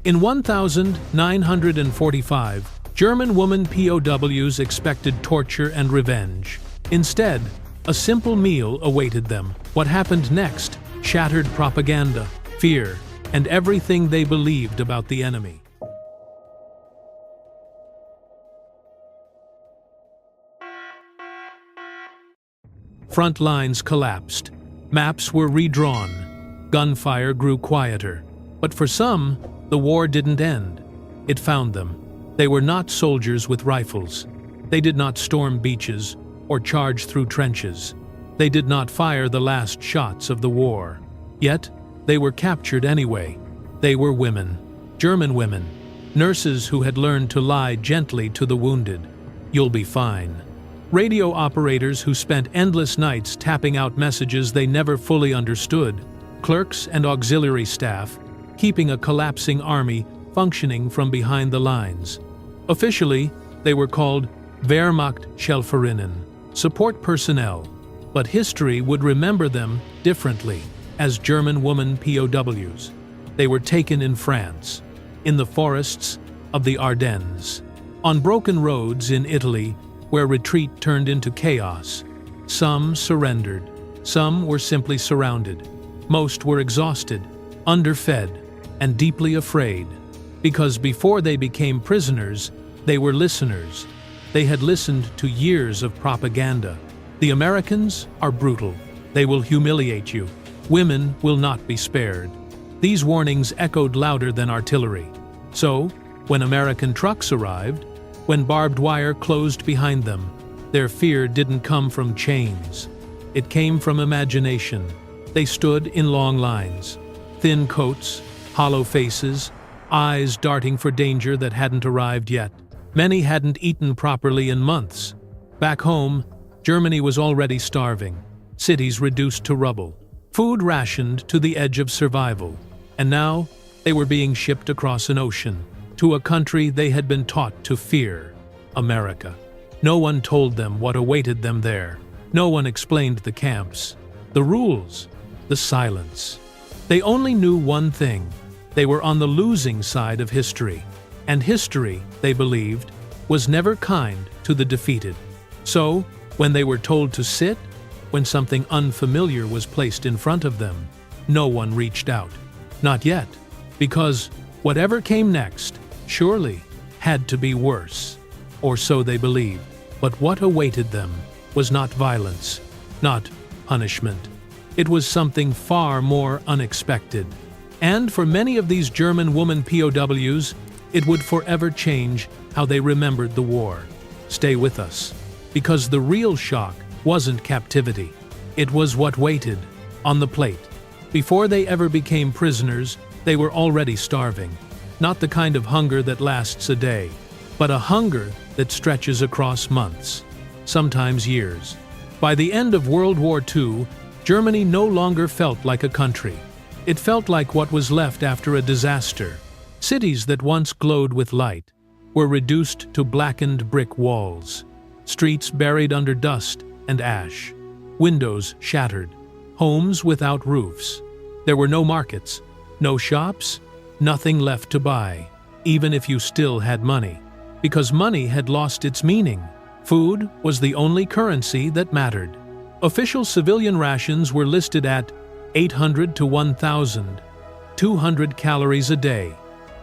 In 1945, German women POWs expected torture and revenge. Instead, a simple meal awaited them. What happened next? Shattered propaganda, fear, and everything they believed about the enemy. Front lines collapsed. Maps were redrawn. Gunfire grew quieter. But for some, the war didn't end. It found them. They were not soldiers with rifles. They did not storm beaches or charge through trenches. They did not fire the last shots of the war. Yet, they were captured anyway. They were women. German women. Nurses who had learned to lie gently to the wounded. "You'll be fine." Radio operators who spent endless nights tapping out messages they never fully understood. Clerks and auxiliary staff, keeping a collapsing army functioning from behind the lines. Officially, they were called Wehrmachthelferinnen, support personnel, but history would remember them differently as German women POWs. They were taken in France, in the forests of the Ardennes, on broken roads in Italy where retreat turned into chaos. Some surrendered, some were simply surrounded. Most were exhausted, underfed, and deeply afraid, because before they became prisoners, they were listeners. They had listened to years of propaganda. The Americans are brutal. They will humiliate you. Women will not be spared. These warnings echoed louder than artillery. So, when American trucks arrived, when barbed wire closed behind them, their fear didn't come from chains. It came from imagination. They stood in long lines, thin coats, hollow faces, eyes darting for danger that hadn't arrived yet. Many hadn't eaten properly in months. Back home, Germany was already starving, cities reduced to rubble, food rationed to the edge of survival. And now, they were being shipped across an ocean, to a country they had been taught to fear, America. No one told them what awaited them there. No one explained the camps, the rules, the silence. They only knew one thing. They were on the losing side of history. And history, they believed, was never kind to the defeated. So, when they were told to sit, when something unfamiliar was placed in front of them, no one reached out. Not yet, because whatever came next, surely, had to be worse. Or so they believed. But what awaited them was not violence, not punishment. It was something far more unexpected. And for many of these German women POWs, it would forever change how they remembered the war. Stay with us, because the real shock wasn't captivity. It was what waited on the plate. Before they ever became prisoners, they were already starving. Not the kind of hunger that lasts a day, but a hunger that stretches across months, sometimes years. By the end of World War II, Germany no longer felt like a country. It felt like what was left after a disaster. Cities that once glowed with light were reduced to blackened brick walls, streets buried under dust and ash, windows shattered, homes without roofs. There were no markets, no shops, nothing left to buy, even if you still had money, because money had lost its meaning. Food was the only currency that mattered. Official civilian rations were listed at 800 to 1,200 calories a day.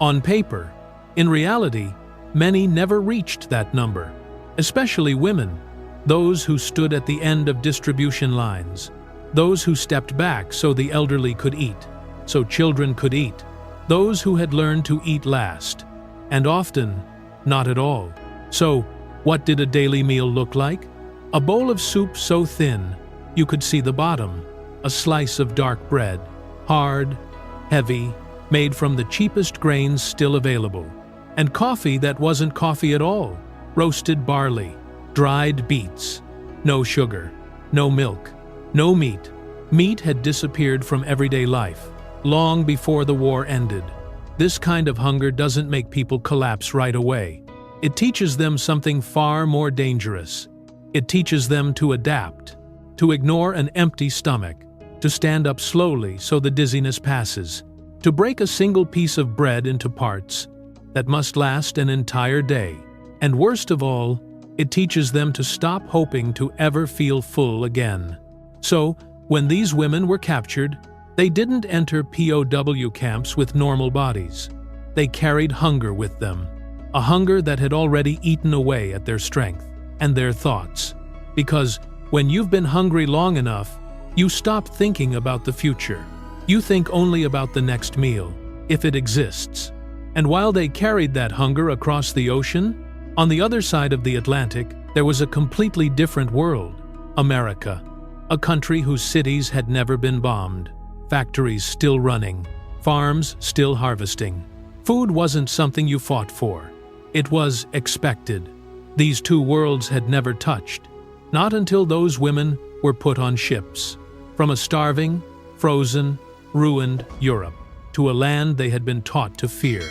On paper. In reality, many never reached that number, especially women, those who stood at the end of distribution lines, those who stepped back so the elderly could eat, so children could eat, those who had learned to eat last, and often, not at all. So, what did a daily meal look like? A bowl of soup so thin, you could see the bottom, a slice of dark bread, hard, heavy, made from the cheapest grains still available, and coffee that wasn't coffee at all, roasted barley, dried beets, no sugar, no milk, no meat. Meat had disappeared from everyday life, long before the war ended. This kind of hunger doesn't make people collapse right away. It teaches them something far more dangerous. It teaches them to adapt, to ignore an empty stomach, to stand up slowly so the dizziness passes, To break a single piece of bread into parts that must last an entire day. And worst of all, it teaches them to stop hoping to ever feel full again. So, when these women were captured, they didn't enter POW camps with normal bodies. They carried hunger with them, a hunger that had already eaten away at their strength and their thoughts. Because when you've been hungry long enough, you stop thinking about the future. You think only about the next meal, if it exists. And while they carried that hunger across the ocean, on the other side of the Atlantic, there was a completely different world. America. A country whose cities had never been bombed, factories still running, farms still harvesting. Food wasn't something you fought for. It was expected. These two worlds had never touched, not until those women were put on ships. From a starving, frozen, ruined Europe to a land they had been taught to fear,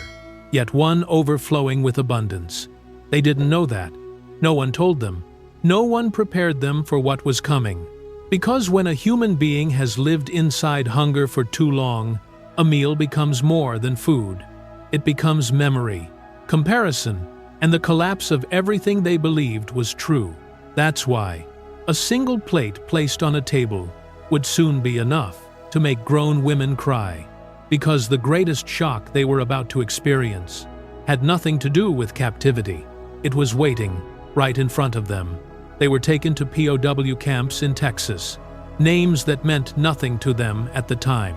yet one overflowing with abundance. They didn't know that. No one told them. No one prepared them for what was coming. Because when a human being has lived inside hunger for too long, a meal becomes more than food. It becomes memory, comparison, and the collapse of everything they believed was true. That's why a single plate placed on a table would soon be enough to make grown women cry, because the greatest shock they were about to experience had nothing to do with captivity. It was waiting right in front of them. They were taken to POW camps in Texas, names that meant nothing to them at the time.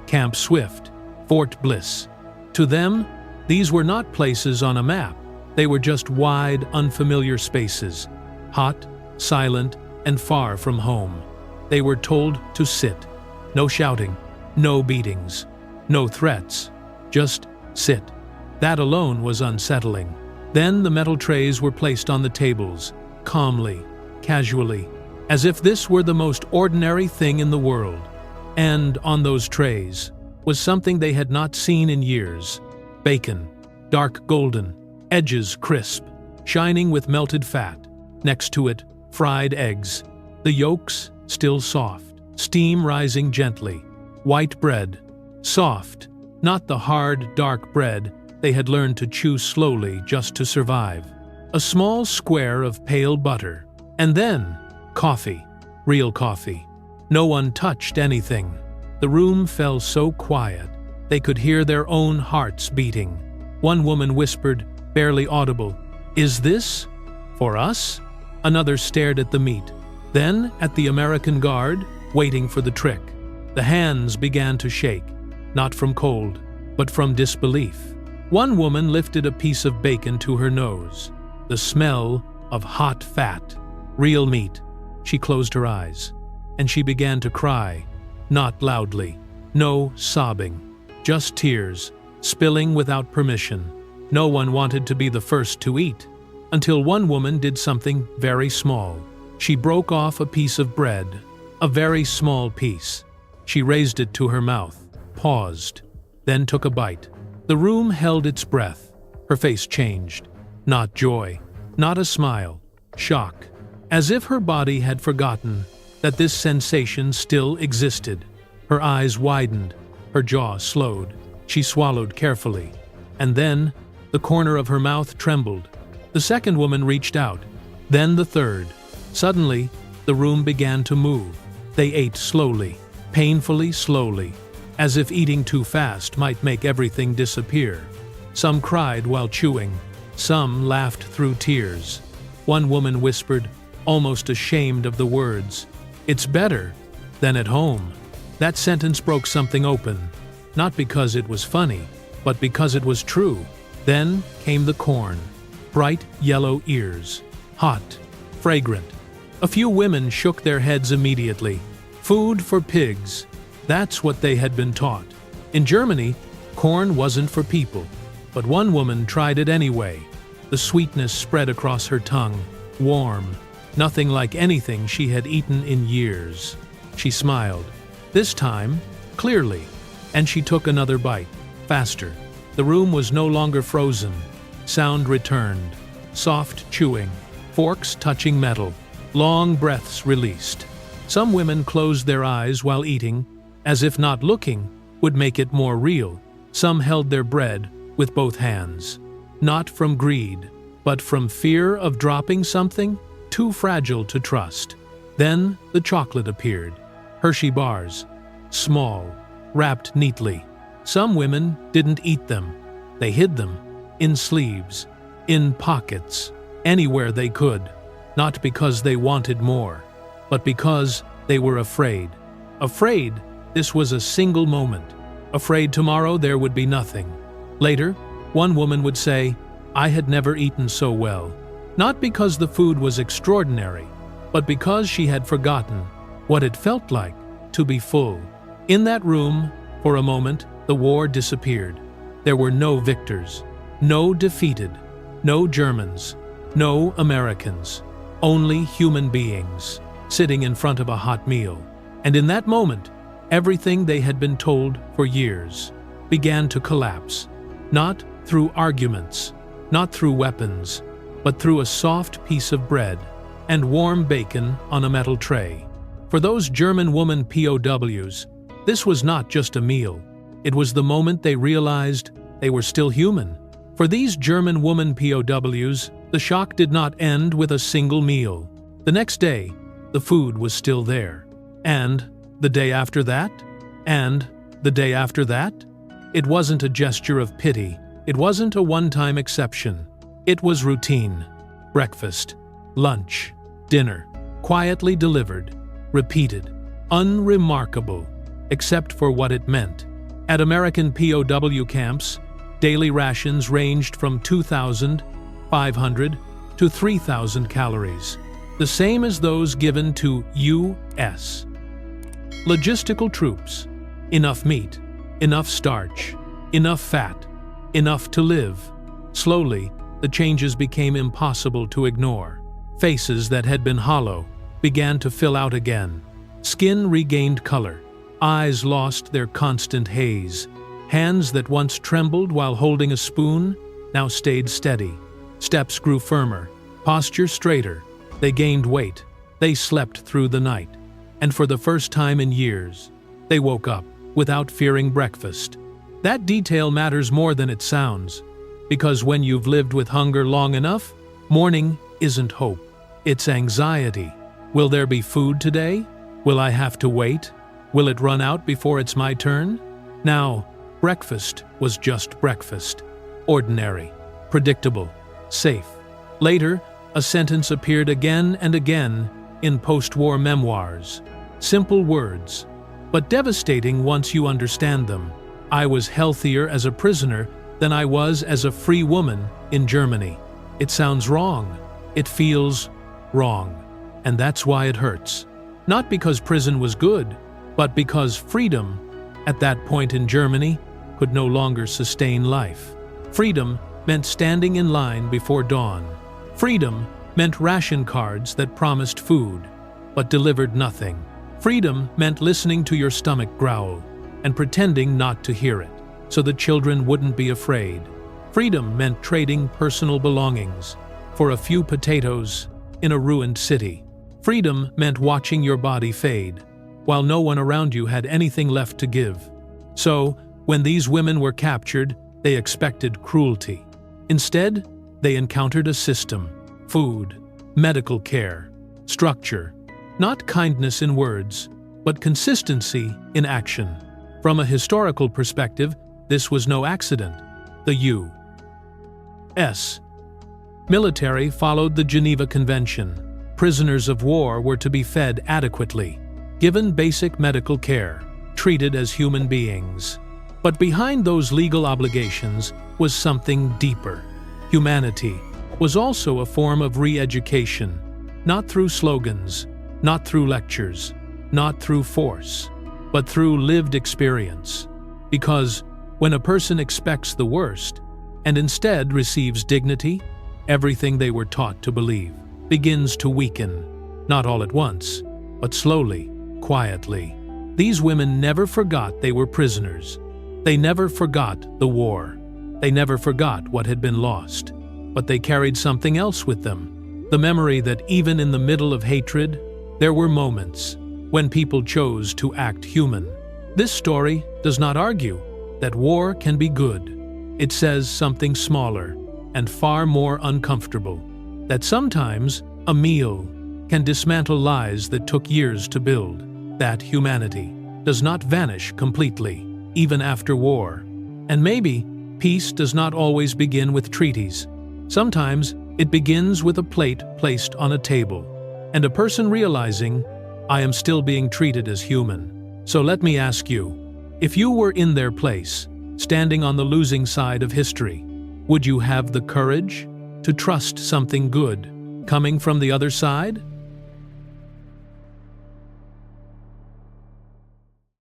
Camp Swift, Fort Bliss. To them, these were not places on a map. They were just wide, unfamiliar spaces, hot, silent, and far from home. They were told to sit. No shouting, no beatings, no threats. Just sit. That alone was unsettling. Then the metal trays were placed on the tables, calmly, casually, as if this were the most ordinary thing in the world. And on those trays was something they had not seen in years. Bacon, dark golden, edges crisp, shining with melted fat. Next to it, fried eggs, the yolks still soft, steam rising gently. White bread, soft, not the hard, dark bread they had learned to chew slowly just to survive. A small square of pale butter. And then, coffee. Real coffee. No one touched anything. The room fell so quiet, they could hear their own hearts beating. One woman whispered, barely audible, "Is this for us?" Another stared at the meat, then at the American guard, waiting for the trick. The hands began to shake, not from cold, but from disbelief. One woman lifted a piece of bacon to her nose. The smell of hot fat, real meat. She closed her eyes, and she began to cry, not loudly, no sobbing, just tears, spilling without permission. No one wanted to be the first to eat, until one woman did something very small. She broke off a piece of bread, a very small piece. She raised it to her mouth, paused, then took a bite. The room held its breath. Her face changed. Not joy, not a smile, shock. As if her body had forgotten that this sensation still existed. Her eyes widened, her jaw slowed. She swallowed carefully. And then, the corner of her mouth trembled. The second woman reached out, then the third. Suddenly, the room began to move. They ate slowly, painfully slowly, as if eating too fast might make everything disappear. Some cried while chewing. Some laughed through tears. One woman whispered, almost ashamed of the words, "It's better than at home." That sentence broke something open, not because it was funny, but because it was true. Then came the corn. Bright yellow ears. Hot. Fragrant. A few women shook their heads immediately. Food for pigs. That's what they had been taught. In Germany, corn wasn't for people. But one woman tried it anyway. The sweetness spread across her tongue. Warm. Nothing like anything she had eaten in years. She smiled. This time, clearly. And she took another bite. Faster. The room was no longer frozen. Sound returned. Soft chewing. Forks touching metal. Long breaths released. Some women closed their eyes while eating, as if not looking, would make it more real. Some held their bread with both hands, not from greed, but from fear of dropping something too fragile to trust. Then the chocolate appeared. Hershey bars, small, wrapped neatly. Some women didn't eat them. They hid them, in sleeves, in pockets, anywhere they could, not because they wanted more, but because they were afraid. Afraid this was a single moment. Afraid tomorrow there would be nothing. Later, one woman would say, "I had never eaten so well," not because the food was extraordinary, but because she had forgotten what it felt like to be full. In that room, for a moment, the war disappeared. There were no victors, no defeated, no Germans, no Americans, only human beings, sitting in front of a hot meal. And in that moment, everything they had been told for years began to collapse, not through arguments, not through weapons, but through a soft piece of bread and warm bacon on a metal tray. For those German women POWs, this was not just a meal. It was the moment they realized they were still human. For these German women POWs, the shock did not end with a single meal. The next day, the food was still there. And the day after that? And the day after that? It wasn't a gesture of pity. It wasn't a one-time exception. It was routine. Breakfast, lunch, dinner, quietly delivered, repeated, unremarkable, except for what it meant. At American POW camps, daily rations ranged from 2,500 to 3,000 calories, the same as those given to U.S. logistical troops. Enough meat, enough starch, enough fat, enough to live. Slowly, the changes became impossible to ignore. Faces that had been hollow began to fill out again. Skin regained color. Eyes lost their constant haze. Hands that once trembled while holding a spoon now stayed steady. Steps grew firmer, posture straighter. They gained weight. They slept through the night. And for the first time in years, they woke up without fearing breakfast. That detail matters more than it sounds, because when you've lived with hunger long enough, morning isn't hope. It's anxiety. Will there be food today? Will I have to wait? Will it run out before it's my turn? Now, breakfast was just breakfast. Ordinary, predictable, safe. Later, a sentence appeared again and again in post-war memoirs. Simple words, but devastating once you understand them. I was healthier as a prisoner than I was as a free woman in Germany. It sounds wrong. It feels wrong. And that's why it hurts. Not because prison was good, but because freedom, at that point in Germany, could no longer sustain life. Freedom meant standing in line before dawn. Freedom meant ration cards that promised food, but delivered nothing. Freedom meant listening to your stomach growl and pretending not to hear it, so the children wouldn't be afraid. Freedom meant trading personal belongings for a few potatoes in a ruined city. Freedom meant watching your body fade, while no one around you had anything left to give. So, when these women were captured, they expected cruelty. Instead, they encountered a system: food, medical care, structure. Not kindness in words, but consistency in action. From a historical perspective, this was no accident. The U.S. military followed the Geneva Convention. Prisoners of war were to be fed adequately, given basic medical care, treated as human beings. But behind those legal obligations was something deeper. Humanity was also a form of re-education, not through slogans, not through lectures, not through force, but through lived experience. Because when a person expects the worst and instead receives dignity, everything they were taught to believe begins to weaken, not all at once, but slowly, quietly. These women never forgot they were prisoners. They never forgot the war. They never forgot what had been lost. But they carried something else with them, the memory that even in the middle of hatred, there were moments when people chose to act human, This story does not argue that war can be good. It says something smaller and far more uncomfortable, that sometimes a meal can dismantle lies that took years to build, that humanity does not vanish completely, even after war. And maybe peace does not always begin with treaties. Sometimes it begins with a plate placed on a table, and a person realizing, I am still being treated as human. So let me ask you, if you were in their place, standing on the losing side of history, would you have the courage to trust something good coming from the other side?